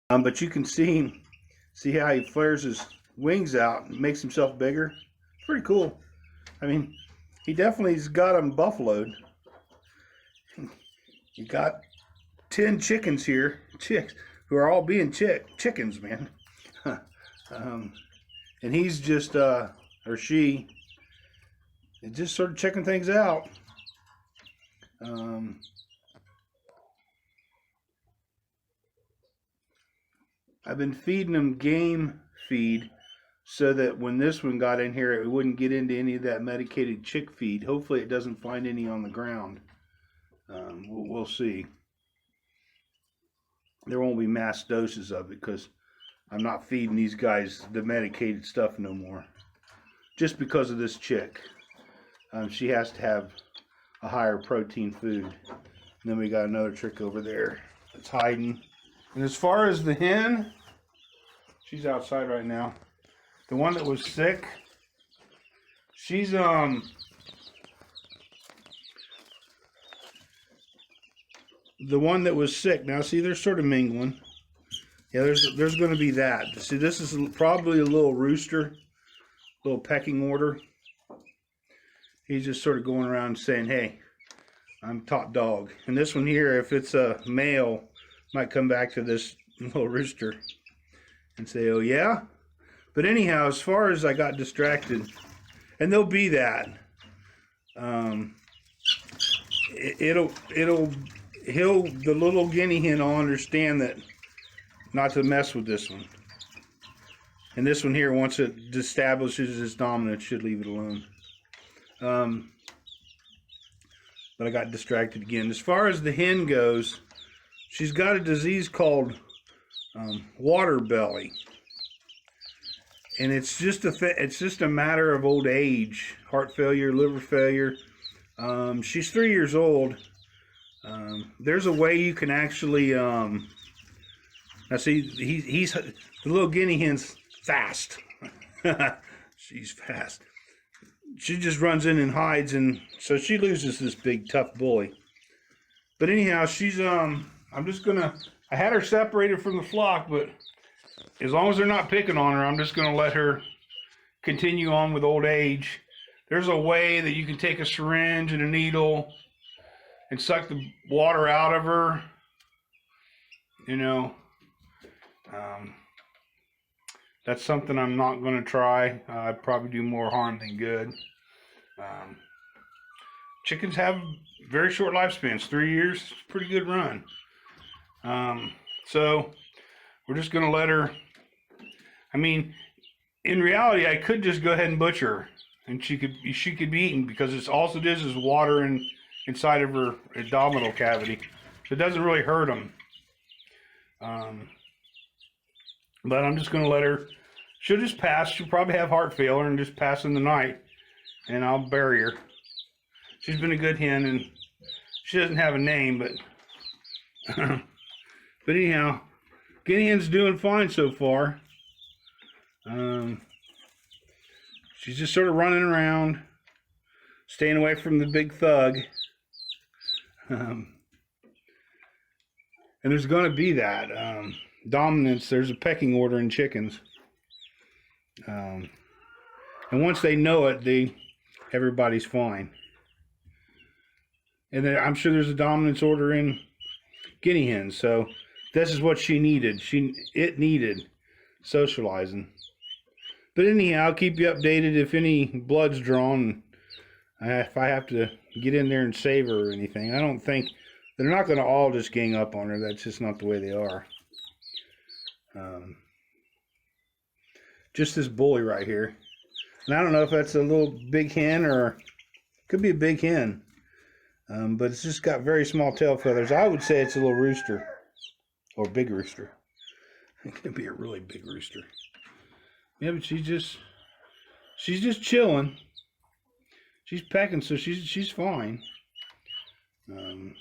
But you can see how he flares his wings out and makes himself bigger. Pretty cool. I mean, he definitely's got them buffaloed. You got 10 chickens here, chicks, who are all being chickens, man. And he's just, or she, is just sort of checking things out. I've been feeding them game feed so that when this one got in here, it wouldn't get into any of that medicated chick feed. Hopefully it doesn't find any on the ground. We'll see. There won't be mass doses of it because I'm not feeding these guys the medicated stuff no more. Just because of this chick. She has to have a higher protein food. And then we got another chick over there that's hiding. And as far as the hen, she's outside right now. The one that was sick, she's the one that was sick. Now see, they're sort of mingling. Yeah, there's going to be that. See, this is probably a little rooster, little pecking order. He's just sort of going around saying, "Hey, I'm top dog." And this one here, if it's a male, might come back to this little rooster and say, "Oh yeah." But anyhow, as far as I got distracted, and there'll be that. The little guinea hen will understand that not to mess with this one. And this one here, once it establishes its dominance, should leave it alone. But I got distracted again. As far as the hen goes, she's got a disease called water belly. And it's just a matter of old age, heart failure, liver failure. She's 3 years old. There's a way you can actually now see he's the little guinea hen's fast. She's fast. She just runs in and hides, and so she loses this big tough bully. But anyhow, she's I had her separated from the flock, but as long as they're not picking on her, I'm just going to let her continue on with old age. There's a way that you can take a syringe and a needle and suck the water out of her. You know, that's something I'm not going to try. I'd probably do more harm than good. Chickens have very short lifespans, 3 years, it's a pretty good run. So we're just going to let her. I mean, in reality, I could just go ahead and butcher her, and she could be eaten, because it's all it is water inside of her abdominal cavity. So it doesn't really hurt them. But I'm just going to let her. She'll just pass. She'll probably have heart failure and just pass in the night, and I'll bury her. She's been a good hen, and she doesn't have a name, but but anyhow, guinea hen's doing fine so far. She's just sort of running around, staying away from the big thug. And there's going to be that dominance. There's a pecking order in chickens, and once they know it, everybody's fine. And then I'm sure there's a dominance order in guinea hens. So this is what she needed. It needed socializing. But anyhow, I'll keep you updated if any blood's drawn. If I have to get in there and save her or anything. I don't think they're not going to all just gang up on her. That's just not the way they are. Just this bully right here. And I don't know if that's a little big hen or could be a big hen. But it's just got very small tail feathers. I would say it's a little rooster or big rooster. It could be a really big rooster. Yeah, but she's just chilling. She's pecking, so she's fine. And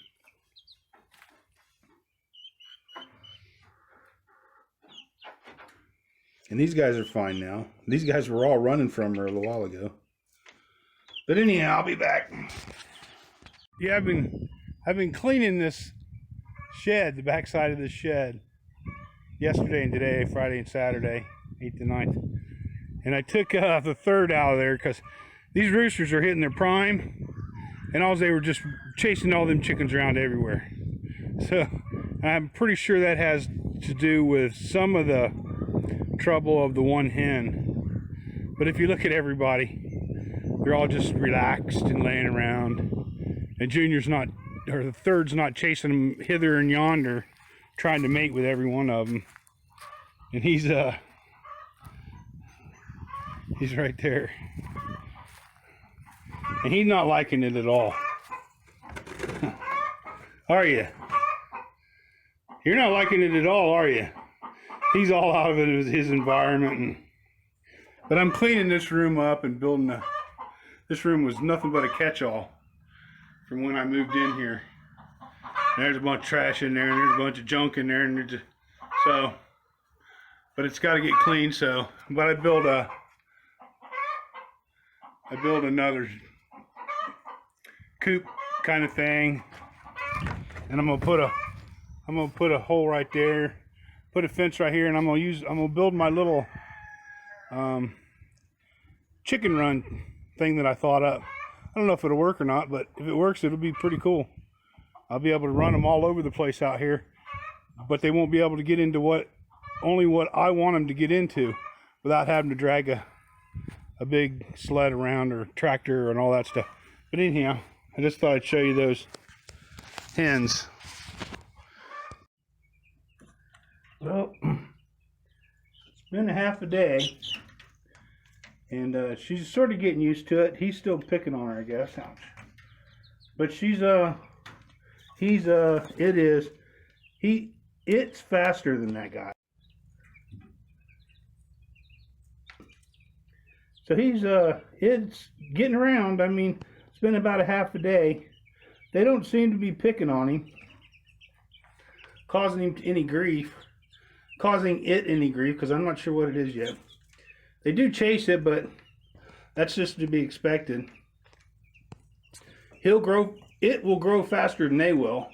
these guys are fine now. These guys were all running from her a little while ago. But anyhow, I'll be back. Yeah, I've been cleaning this shed, the back side of this shed. yesterday and today, Friday and Saturday, 8th and 9th. And I took the third out of there because these roosters are hitting their prime, and all they were just chasing all them chickens around everywhere. So I'm pretty sure that has to do with some of the trouble of the one hen. But if you look at everybody, they're all just relaxed and laying around. And Junior's not, or the third's not chasing them hither and yonder, trying to mate with every one of them. And he's right there. And he's not liking it at all. Are you? You're not liking it at all, are you? He's all out of it with his environment. But I'm cleaning this room up and building a... This room was nothing but a catch-all from when I moved in here. There's a bunch of trash in there, and there's a bunch of junk in there, and there's just, so... But it's got to get clean, so... But I built another coop kind of thing, and I'm gonna put a hole right there, put a fence right here, and I'm gonna build my little chicken run thing that I thought up. I don't know if it'll work or not, but if it works, it'll be pretty cool. I'll be able to run them all over the place out here, but they won't be able to get into only what I want them to get into without having to drag a big sled around or tractor and all that stuff. But anyhow, I just thought I'd show you those hens. Well, it's been a half a day, and she's sort of getting used to it. He's still picking on her, I guess. Ouch. But it's faster than that guy. So it's getting around. I mean, it's been about a half a day. They don't seem to be picking on him, causing it any grief, because I'm not sure what it is yet. They do chase it, but that's just to be expected. It will grow faster than they will.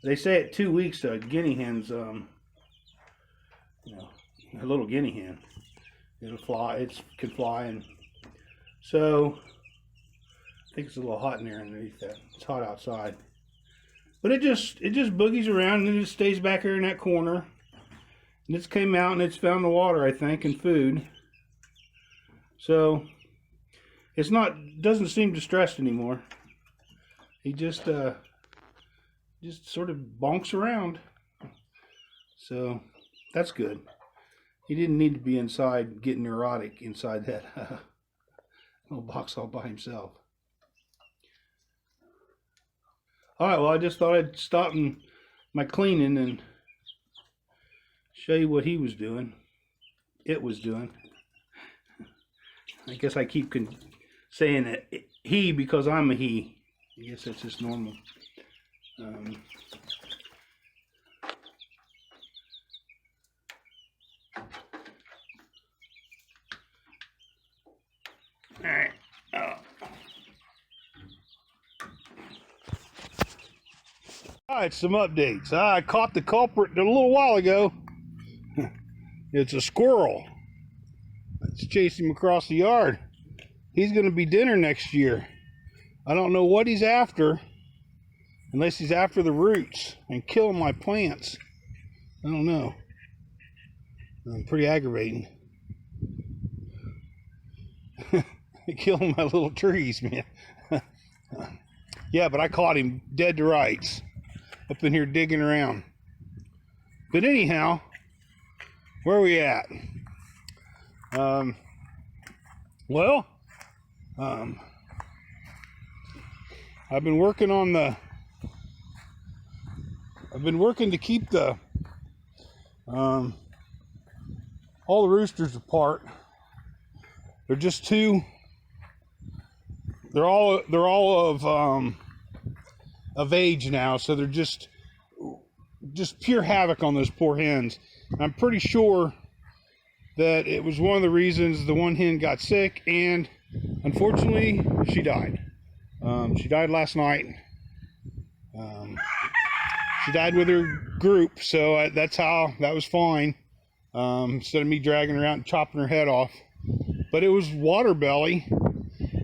They say at 2 weeks, guinea hens, a little guinea hen, it'll fly. It can fly, and so I think it's a little hot in there underneath that. It's hot outside, but it just boogies around, and then it stays back here in that corner. And it's came out and it's found the water, I think, and food. So it's doesn't seem distressed anymore. He just sort of bonks around. So that's good. He didn't need to be inside getting neurotic inside that little box all by himself. All right, well, I just thought I'd stop my cleaning and show you what he was doing. It was doing. I guess I keep saying that he because I'm a he. I guess that's just normal. Alright. Alright, some updates. I caught the culprit a little while ago. It's a squirrel. Let's chase him across the yard. He's going to be dinner next year. I don't know what he's after, unless he's after the roots and killing my plants. I don't know. Pretty aggravating. Killing my little trees, man. Yeah, but I caught him dead to rights up in here digging around. But anyhow, where are we at? I've been working to keep all the roosters apart. They're just they're all of age now, so they're just pure havoc on those poor hens. I'm pretty sure that it was one of the reasons the one hen got sick, and unfortunately she died. She died last night. She died with her group, so that's how, that was fine. Instead of me dragging her out and chopping her head off. But it was water belly.